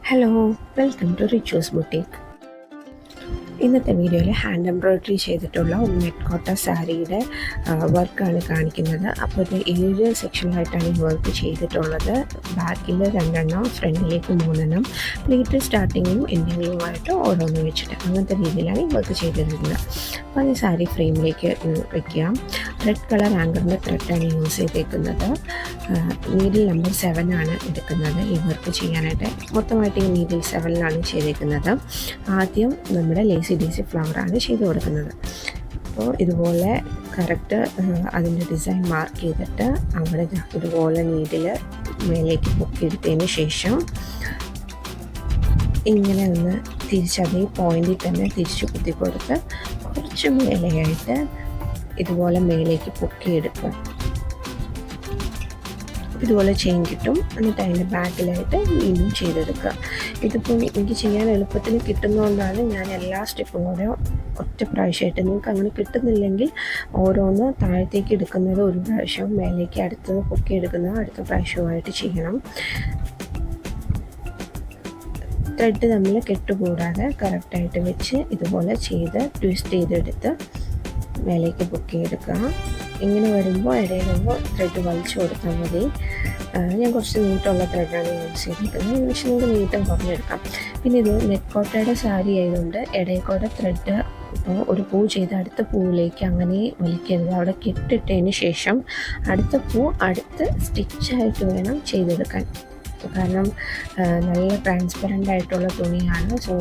Hello, welcome to Richu's boutique. ഇന്നത്തെ വീഡിയോയിൽ hand embroidery ചെയ്തിട്ടുള്ള ഒരു നെറ്റ് കോട്ട സാരിയുടെ വർക്കാണ് കാണിക്കുന്നത്. അപ്പോൾ ഇത് 7 സെക്ഷനായിട്ടാണ് ഈ വർക്ക് ചെയ്തിട്ടുള്ളത്. ബാക്കിൽ 2 ഫ്രണ്ടിലേക്ക് 3 പ്ലീറ്റ് സ്റ്റാർട്ടിങ്ങും എൻഡിങ്ങുമായിട്ട് ഓരോന്ന് വെച്ചിട്ട് അങ്ങനത്തെ രീതിയിലാണ് ഈ വർക്ക് ചെയ്തിരുന്നത്. അപ്പോൾ ഈ സാരി ഫ്രെയിമിലേക്ക് വയ്ക്കുക. റെഡ് കളർ ആങ്കറിൻ്റെ ത്രെഡാണ് യൂസ് ചെയ്തേക്കുന്നത്. നീഡിൽ നമ്പർ 7 ആണ് എടുക്കുന്നത് ഈ വർക്ക് ചെയ്യാനായിട്ട്. മൊത്തമായിട്ട് ഈ നീഡിൽ 7ലാണ് ചെയ്തേക്കുന്നത്. ആദ്യം നമ്മുടെ ലേസി ഡേസി ഫ്ലവറാണ് ചെയ്ത് കൊടുക്കുന്നത്. അപ്പോൾ ഇതുപോലെ കറക്റ്റ് അതിൻ്റെ ഡിസൈൻ മാർക്ക് ചെയ്തിട്ട് അവിടെ ഇതുപോലെ നീഡിൽ മേലേക്ക് പൊക്കിയെടുത്തതിന് ശേഷം ഇങ്ങനെ ഒന്ന് അതേ പോയിന്റിൽ തന്നെ തിരിച്ചു കുത്തി കൊടുത്ത് കുറച്ച് മേലെയായിട്ട് ഇതുപോലെ മേലേക്ക് പൊക്കിയെടുക്കുക. ഇതുപോലെ ചെയിൻ കിട്ടും. എന്നിട്ട് അതിൻ്റെ ബാക്കിലായിട്ട് വീണ്ടും ചെയ്തെടുക്കുക. ഇതിപ്പോൾ എനിക്ക് ചെയ്യാൻ എളുപ്പത്തിൽ കിട്ടുന്നതുകൊണ്ടാണ് ഞാൻ എല്ലാ സ്റ്റെപ്പും കൂടെ ഒറ്റ പ്രാവശ്യമായിട്ട്. നിങ്ങൾക്ക് അങ്ങനെ കിട്ടുന്നില്ലെങ്കിൽ ഓരോന്ന് താഴത്തേക്ക് എടുക്കുന്നത് ഒരു പ്രാവശ്യവും മേലേക്ക് അടുത്തത് പൊക്കി എടുക്കുന്നത് അടുത്ത പ്രാവശ്യവുമായിട്ട് ചെയ്യണം. ത്രെഡ് നമ്മൾ കെട്ടുകൂടാതെ കറക്റ്റായിട്ട് വെച്ച് ഇതുപോലെ ചെയ്ത് ട്വിസ്റ്റ് ചെയ്തെടുത്ത് മേലേക്ക് പൊക്കിയെടുക്കുക. ഇങ്ങനെ വരുമ്പോൾ ഇടയിലുമ്പോൾ ത്രെഡ് വലിച്ചു കൊടുത്താൽ മതി. ഞാൻ കുറച്ച് നീട്ടമുള്ള ത്രെഡാണ് യൂസ് ചെയ്തിരിക്കുന്നത്. പക്ഷേ നമുക്ക് നീട്ടം കുറഞ്ഞെടുക്കാം. പിന്നെ ഇത് നെറ്റ് കോട്ടയുടെ സാരി ആയതുകൊണ്ട് ഇടയിൽക്കൂടെ ത്രെഡ് ഇപ്പോൾ ഒരു പൂ ചെയ്ത് അടുത്ത പൂവിലേക്ക് അങ്ങനെ വലിക്കരുത്. അവിടെ കെട്ടിട്ടതിന് ശേഷം അടുത്ത പൂ അടുത്ത് സ്റ്റിച്ചായിട്ട് വേണം ചെയ്തെടുക്കാൻ. കാരണം നല്ല ട്രാൻസ്പെറൻ്റ് ആയിട്ടുള്ള തുണിയാണ്. സോ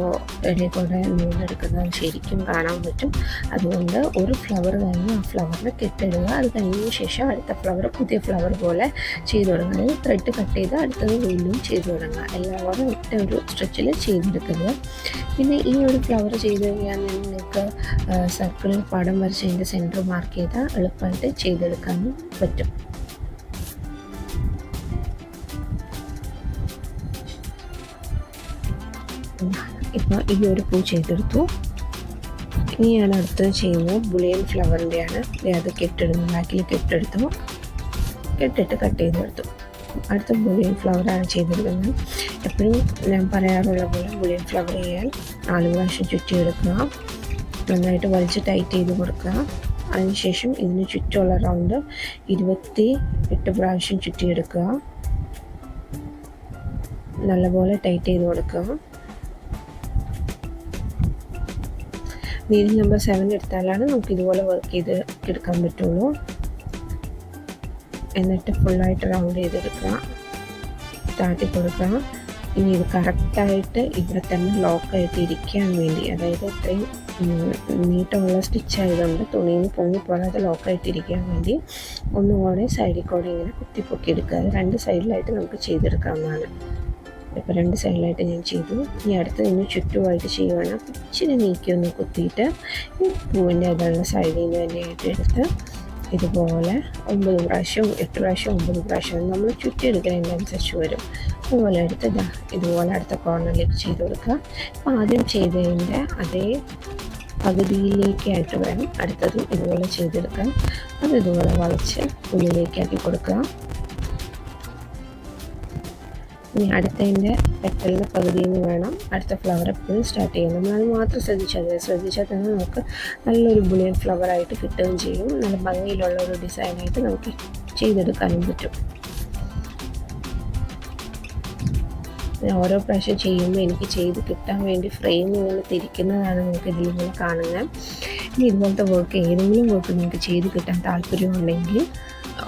ഇടയിൽ കൂടെ നൂലെടുക്കുന്നത് ശരിക്കും കാണാൻ പറ്റും. അതുകൊണ്ട് ഒരു ഫ്ലവർ കഴിഞ്ഞ് ആ ഫ്ലവറിൽ കെട്ടിടുക. അത് കഴിഞ്ഞ ശേഷം അടുത്ത ഫ്ലവർ പുതിയ ഫ്ലവർ പോലെ ചെയ്തു തുടങ്ങുക. അതായത് ത്രെഡ് കട്ട് ചെയ്ത് അടുത്തത് വീണ്ടും ചെയ്തു തുടങ്ങുക. എല്ലാവരും ഒറ്റ ഒരു സ്ട്രെച്ചിൽ ചെയ്തെടുക്കുക. പിന്നെ ഈ ഒരു ഫ്ലവർ ചെയ്ത് കഴിഞ്ഞാൽ നിങ്ങൾക്ക് സർക്കിളിൽ പടം വരച്ച് അതിൻ്റെ സെൻറ്റർ മാർക്ക് ചെയ്താൽ എളുപ്പമായിട്ട് ചെയ്തെടുക്കാനും പറ്റും. ഇപ്പോൾ ഈ ഒരു പൂ ചെയ്തെടുത്തു. ഇനിയാണ് അടുത്തത് ചെയ്യുന്നത് ബുളിയൻ ഫ്ലവറിൻ്റെയാണ്. അത് കെട്ടിടുന്നു. ബാക്കിൽ കെട്ടെടുത്തു, കെട്ടിട്ട് കട്ട് ചെയ്തെടുത്തു. അടുത്ത ബുളിയൻ ഫ്ലവറാണ് ചെയ്തെടുക്കുന്നത്. എപ്പോഴും ഞാൻ പറയാറുള്ള പോലെ ബുളിയൻ ഫ്ലവർ ചെയ്യാൻ 4 പ്രാവശ്യം ചുറ്റിയെടുക്കുക. നന്നായിട്ട് വലിച്ച് ടൈറ്റ് ചെയ്ത് കൊടുക്കുക. അതിനുശേഷം ഇതിന് ചുറ്റുമുള്ള റൗണ്ട് 28 പ്രാവശ്യം ചുറ്റിയെടുക്കുക. നല്ലപോലെ ടൈറ്റ് ചെയ്ത് കൊടുക്കുക. നീഡിൽ നമ്പർ 7 എടുത്താലാണ് നമുക്ക് ഇതുപോലെ വർക്ക് ചെയ്ത് എടുക്കാൻ പറ്റുള്ളൂ. എന്നിട്ട് ഫുള്ളായിട്ട് റൗണ്ട് ചെയ്തെടുക്കുക, താഴ്ത്തി കൊടുക്കുക. ഇനി ഇത് കറക്റ്റായിട്ട് ഇവിടെ തന്നെ ലോക്കായിട്ട് ഇരിക്കാൻ വേണ്ടി, അതായത് ഇത്രയും നീട്ടമുള്ള സ്റ്റിച്ച് ആയതുകൊണ്ട് തുണിയിൽ നിന്ന് പൊങ്ങിപ്പോകാതെ ലോക്കായിട്ട് ഇരിക്കാൻ വേണ്ടി ഒന്നുകൂടെ സൈഡിൽ കൂടെ ഇങ്ങനെ കുത്തിപ്പൊക്കി എടുക്കുക. 2 സൈഡിലായിട്ട് നമുക്ക് ചെയ്തെടുക്കാവുന്നതാണ്. ഇപ്പോൾ 2 സൈഡിലായിട്ട് ഞാൻ ചെയ്തു. ഇനി അടുത്ത് ഇനി ചുറ്റുമായിട്ട് ചെയ്യുവാണ്. ഇച്ചിരി നീക്കി ഒന്ന് കുത്തിയിട്ട് ഈ പൂവിൻ്റെ അതുള്ള സൈഡിൽ നിന്ന് തന്നെയായിട്ട് എടുത്ത് ഇതുപോലെ 9 പ്രാവശ്യവും 8 പ്രാവശ്യവും 9 പ്രാവശ്യവും നമ്മൾ ചുറ്റിയെടുക്കുന്നതിനനുസരിച്ച് വരും. അതുപോലെ എടുത്ത് ഇതുപോലെ അടുത്ത കോർണറിലേക്ക് ചെയ്ത് കൊടുക്കുക. അപ്പോൾ ആദ്യം ചെയ്തതിൻ്റെ അതേ പകുതിയിലേക്കായിട്ട് വേണം അടുത്തതും ഇതുപോലെ ചെയ്തെടുക്കാൻ. അത് ഇതുപോലെ വളച്ച് ഉള്ളിലേക്കാക്കി കൊടുക്കുക. ഇനി അടുത്തതിൻ്റെ പെറ്റലിൻ്റെ പകുതിയിൽ നിന്ന് വേണം അടുത്ത ഫ്ലവർ എപ്പോഴും സ്റ്റാർട്ട് ചെയ്യാം. നമ്മളത് മാത്രം ശ്രദ്ധിച്ചാൽ തന്നെ നമുക്ക് നല്ലൊരു ബുളിയൻ ഫ്ലവറായിട്ട് കിട്ടുകയും ചെയ്യും. നല്ല ഭംഗിയിലുള്ള ഒരു ഡിസൈനായിട്ട് നമുക്ക് ചെയ്തെടുക്കാനും പറ്റും. ഓരോ പ്രാവശ്യം ചെയ്യുമ്പോൾ എനിക്ക് ചെയ്ത് കിട്ടാൻ വേണ്ടി ഫ്രെയിം ഇങ്ങനെ തിരിക്കുന്നതാണ് നിങ്ങൾക്ക് ഇതിലിങ്ങനെ കാണുന്നത്. ഇനി ഇതുപോലത്തെ വർക്ക് ഏതെങ്കിലും വർക്ക് നിങ്ങൾക്ക് ചെയ്ത് കിട്ടാൻ താല്പര്യമുണ്ടെങ്കിൽ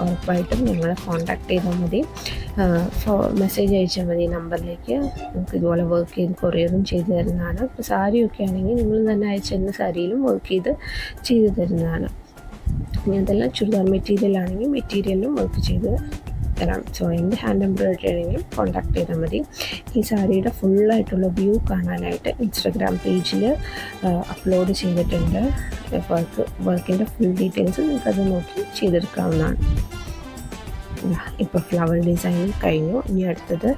ഉറപ്പായിട്ടും ഞങ്ങളെ കോൺടാക്ട് ചെയ്താൽ മതി. മെസ്സേജ് അയച്ചാൽ മതി നമ്പറിലേക്ക്. നമുക്ക് ഇതുപോലെ വർക്ക് ചെയ്ത് കൊറിയറും ചെയ്ത് തരുന്നതാണ്. ഇപ്പോൾ സാരിയൊക്കെ ആണെങ്കിൽ നിങ്ങൾ തന്നെ അയച്ചിരുന്ന സാരിയിലും വർക്ക് ചെയ്ത് തരുന്നതാണ്. ഇനി അതെല്ലാം ചുരിദാർ മെറ്റീരിയലാണെങ്കിൽ മെറ്റീരിയലിലും വർക്ക് ചെയ്ത് തരാം. സോ എൻ്റെ ഹാൻഡ് എംബ്രോയ്ഡറി ആണെങ്കിലും കോൺടാക്ട് ചെയ്താൽ മതി. ഈ സാരിയുടെ ഫുള്ളായിട്ടുള്ള വ്യൂ കാണാനായിട്ട് ഇൻസ്റ്റാഗ്രാം പേജിൽ അപ്ലോഡ് ചെയ്തിട്ടുണ്ട്. വർക്കിൻ്റെ ഫുൾ ഡീറ്റെയിൽസ് നിങ്ങൾക്കത് നോക്കി ചെയ്തെടുക്കാവുന്നതാണ്. ഇപ്പോൾ ഫ്ലവർ ഡിസൈൻ കഴിഞ്ഞു. ഇനി അടുത്തത്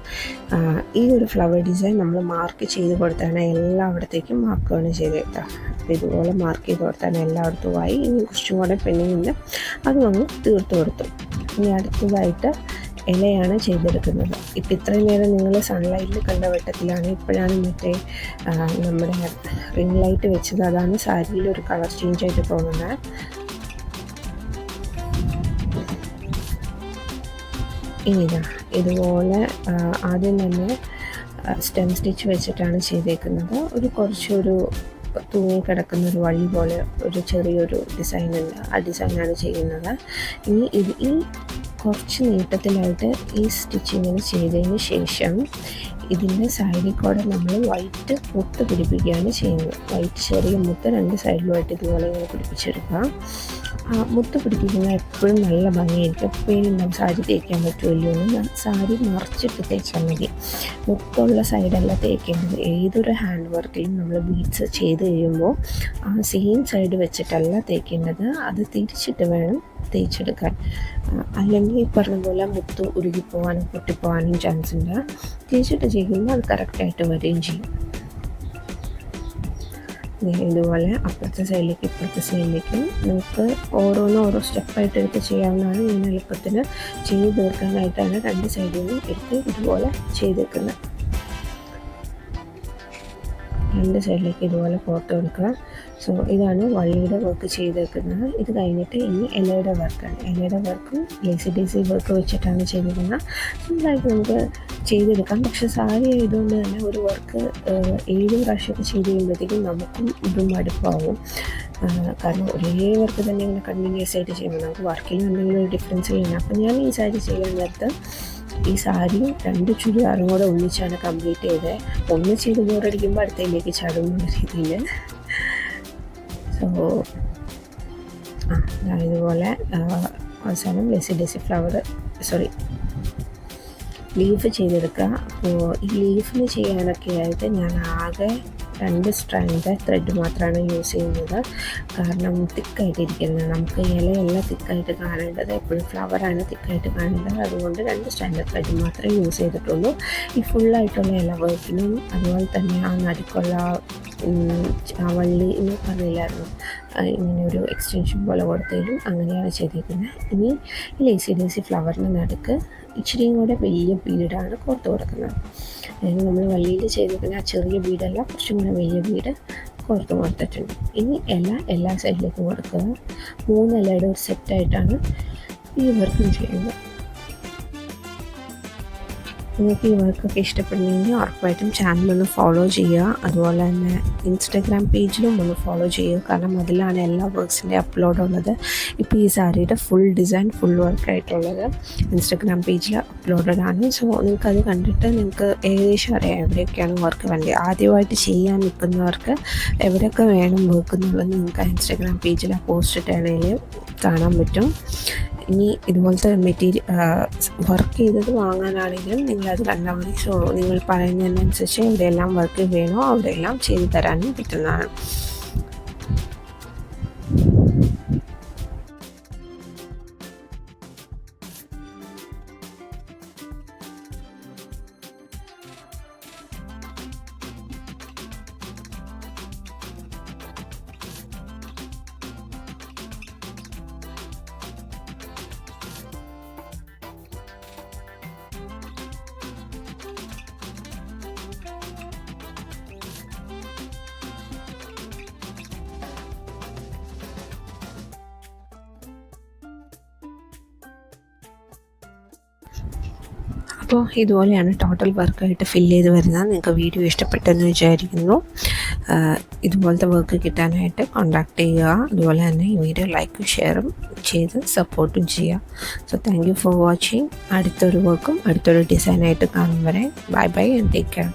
ഈ ഒരു ഫ്ലവർ ഡിസൈൻ നമ്മൾ മാർക്ക് ചെയ്ത് കൊടുത്താണ് എല്ലായിടത്തേക്കും മാർക്കാണ് ചെയ്തേക്കുക. അപ്പോൾ ഇതുപോലെ മാർക്ക് ചെയ്ത് കൊടുത്താണ് എല്ലായിടത്തുമായി. ഇനി കുറച്ചും കൂടെ പെൻഡിങ് ഉണ്ട്, അതും അങ്ങ് തീർത്ത് കൊടുത്തു. ഇനി അടുത്തതായിട്ട് ഇലയാണ് ചെയ്തെടുക്കുന്നത്. ഇപ്പം ഇത്രയും നേരം നിങ്ങൾ സൺലൈറ്റിൽ കണ്ട വെട്ടത്തിലാണ്. ഇപ്പോഴാണ് മറ്റേ നമ്മുടെ റിംഗ് ലൈറ്റ് വെച്ചത്. അതാണ് സാരിയിൽ ഒരു കളർ ചേഞ്ച് ആയിട്ട് തോന്നുന്നത്. ഇനിതാ ഇതുപോലെ ആദ്യം തന്നെ സ്റ്റെം സ്റ്റിച്ച് വെച്ചിട്ടാണ് ചെയ്തേക്കുന്നത്. കുറച്ചൊരു തൂങ്ങി കിടക്കുന്ന ഒരു വഴി പോലെ ഒരു ചെറിയൊരു ഡിസൈൻ ഉണ്ട്. ആ ഡിസൈനാണ് ചെയ്യുന്നത്. ഇനി ഈ കുറച്ച് നീട്ടത്തിലായിട്ട് ഈ സ്റ്റിച്ചിങ്ങിന് ചെയ്തതിന് ശേഷം ഇതിൻ്റെ സൈഡിൽ കൂടെ നമ്മൾ വൈറ്റ് മുത്ത് പിടിപ്പിക്കുകയാണ് ചെയ്യുന്നത്. വൈറ്റ് ചെറിയ മുത്ത് 2 സൈഡിലുമായിട്ട് ഇതുപോലെ ഇങ്ങനെ പിടിപ്പിച്ചെടുക്കുക. മുത്ത് പിടിപ്പിക്കുന്നത് എപ്പോഴും നല്ല ഭംഗിയായിരിക്കും. എപ്പോഴും നമുക്ക് സാരി തേക്കാൻ പറ്റുമല്ലോ എന്ന് സാരി മറിച്ചിട്ട് തേച്ചാൽ മതി. മുത്തുള്ള സൈഡല്ല തേക്കേണ്ടത്. ഏതൊരു ഹാൻഡ് വർക്കിലും നമ്മൾ ബീഡ്സ് ചെയ്ത് കഴിയുമ്പോൾ ആ സെയിം സൈഡ് വെച്ചിട്ടല്ല തേക്കേണ്ടത്. അത് തിരിച്ചിട്ട് വേണം തേച്ചെടുക്കാൻ. അല്ലെങ്കിൽ ഈ പറഞ്ഞ പോലെ മുത്ത് ഉരുകിപ്പോകാനും പൊട്ടിപ്പോകാനും ചാൻസ് ഉണ്ട്. തേച്ചിട്ട് ചെയ്യുമ്പോൾ അത് കറക്റ്റായിട്ട് വരികയും ചെയ്യും. ഇതുപോലെ അപ്പുറത്തെ സൈഡിലേക്ക് ഇപ്പുറത്തെ സൈഡിലേക്കും നമുക്ക് ഓരോ സ്റ്റെപ്പായിട്ട് എടുത്ത് ചെയ്യാവുന്നതാണ്. ഞാൻ എളുപ്പത്തിന് ചെയ്ത് തീർക്കാനായിട്ടാണ് 2 സൈഡിൽ നിന്നും എടുത്ത് ഇതുപോലെ ചെയ്തേക്കുന്നത്. 2 സൈഡിലേക്ക് ഇതുപോലെ ഫോട്ടോ എടുക്കുക. സോ ഇതാണ് വള്ളിയുടെ വർക്ക് ചെയ്തേക്കുന്നത്. ഇത് കഴിഞ്ഞിട്ട് ഇനി ഇലയുടെ വർക്കാണ്. ഇലയുടെ വർക്കും ലേസി ഡേസി വർക്ക് വെച്ചിട്ടാണ് ചെയ്തിരിക്കുന്നത്. സിമ്പിളായിട്ട് നമുക്ക് ചെയ്തെടുക്കാം. പക്ഷെ സാരി ആയതുകൊണ്ട് തന്നെ ഒരു വർക്ക് 7 പ്രാവശ്യമൊക്കെ ചെയ്ത് കഴിയുമ്പോഴത്തേക്കും നമുക്കും ഇതും മടുപ്പാവും. കാരണം ഒരേ വർക്ക് തന്നെ ഇങ്ങനെ കണ്ടിന്യൂസ് ആയിട്ട് ചെയ്യുമ്പോൾ നമുക്ക് വർക്കിൽ എന്തെങ്കിലും ഒരു ഡിഫറൻസ് ചെയ്യണം. അപ്പം ഞാൻ ഈ സാരി ചെയ്യാൻ നേരത്ത് ഈ സാരിയും 2 ചുരിദാറും കൂടെ ഒന്നിച്ചാണ് കംപ്ലീറ്റ് ചെയ്തത്. ഒന്ന് ചെയ്ത് ബോറടിക്കുമ്പോൾ അടുത്തതിലേക്ക് ചാടുന്ന രീതിയിൽ. സോ ഇതുപോലെ അവസാനം ലെസി ഫ്ലവർ ലീഫ് ചെയ്തെടുക്കുക. അപ്പോൾ ഈ ലീഫിന് ചെയ്യാനൊക്കെ ആയിട്ട് ഞാൻ ആകെ 2 സ്ട്രാൻഡ് ത്രെഡ് മാത്രമാണ് യൂസ് ചെയ്യുന്നത്. കാരണം തിക്കായിട്ടിരിക്കുന്നത് നമുക്ക് ഇലയല്ല തിക്കായിട്ട് കാണേണ്ടത്, എപ്പോഴും ഫ്ലവറാണ് തിക്കായിട്ട് കാണേണ്ടത്. അതുകൊണ്ട് 2 സ്ട്രാൻഡ് ത്രെഡ് മാത്രമേ യൂസ് ചെയ്തിട്ടുള്ളൂ. ഈ ഫുള്ളായിട്ടുള്ള ഇല വർക്കിനും അതുപോലെ തന്നെ ആ നടുക്കുള്ള വള്ളി എന്ന് പറഞ്ഞില്ലായിരുന്നു, ഇങ്ങനെ ഒരു എക്സ്റ്റൻഷൻ പോലെ കൊടുത്തതിലും അങ്ങനെയാണ് ചെയ്തിരിക്കുന്നത്. ഇനി ഈ ലേസി ഫ്ലവറിന് നടുക്ക് ഇച്ചിരിയും കൂടെ വലിയ ബീഡാണ് കോർത്ത് കൊടുക്കുന്നത്. അതായത് നമ്മൾ വള്ളിയിൽ ചെയ്തിരിക്കുന്ന ആ ചെറിയ ബീഡല്ല, കുറച്ചും കൂടെ വലിയ ബീഡ് കോർത്ത് കൊടുത്തിട്ടുണ്ട്. ഇനി എല്ലാ സൈഡിലേക്കും കൊടുക്കുക. 3 ഇലയുടെ ഒരു സെറ്റായിട്ടാണ് ഈ വർക്കും ചെയ്യുന്നത്. നിങ്ങൾക്ക് ഈ വർക്കൊക്കെ ഇഷ്ടപ്പെടുന്നെങ്കിൽ ഉറപ്പായിട്ടും ചാനലൊന്ന് ഫോളോ ചെയ്യുക. അതുപോലെ തന്നെ ഇൻസ്റ്റഗ്രാം പേജിലും ഒന്ന് ഫോളോ ചെയ്യുക. കാരണം അതിലാണ് എല്ലാ വർക്ക്സിൻ്റെ അപ്ലോഡ് ഉള്ളത്. ഇപ്പോൾ ഈ സാരിയുടെ ഫുൾ ഡിസൈൻ ഫുൾ വർക്കായിട്ടുള്ളത് ഇൻസ്റ്റഗ്രാം പേജിൽ അപ്ലോഡഡ് ആണ്. സോ നിങ്ങൾക്കത് കണ്ടിട്ട് നിങ്ങൾക്ക് ഏകദേശം അറിയാം എവിടെയൊക്കെയാണ് വർക്ക് വേണ്ടത്. ആദ്യമായിട്ട് ചെയ്യാൻ നിൽക്കുന്നവർക്ക് എവിടെയൊക്കെ വേണം വർക്ക് എന്നുള്ളത് നിങ്ങൾക്ക് ഇൻസ്റ്റഗ്രാം പേജിൽ ആ പോസ്റ്റ് ഇട്ടതിൽ കാണാൻ പറ്റും. ഇനി ഇതുപോലത്തെ വർക്ക് ചെയ്തത് വാങ്ങാനാണെങ്കിലും നിങ്ങളത് കണ്ടാൽ മതി. സോ നിങ്ങൾ പറയുന്നതിനനുസരിച്ച് എവിടെയെല്ലാം വർക്ക് വേണോ അവിടെയെല്ലാം ചെയ്തു തരാനും പറ്റുന്നതാണ്. അപ്പോൾ ഇതുപോലെയാണ് ടോട്ടൽ വർക്കായിട്ട് ഫില്ല് ചെയ്ത് വരുന്നത്. നിങ്ങൾക്ക് വീഡിയോ ഇഷ്ടപ്പെട്ടെന്ന് വിചാരിക്കുന്നു. ഇതുപോലത്തെ വർക്ക് കിട്ടാനായിട്ട് കോൺടാക്ട് ചെയ്യുക. അതുപോലെ തന്നെ ഈ വീഡിയോ ലൈക്കും ഷെയറും ചെയ്ത് സപ്പോർട്ടും ചെയ്യുക. So thank you for watching. അടുത്തൊരു വർക്കും അടുത്തൊരു ഡിസൈനായിട്ട് കാണും വരെ ബൈ ആൻഡ് ടേക്ക് കെയർ.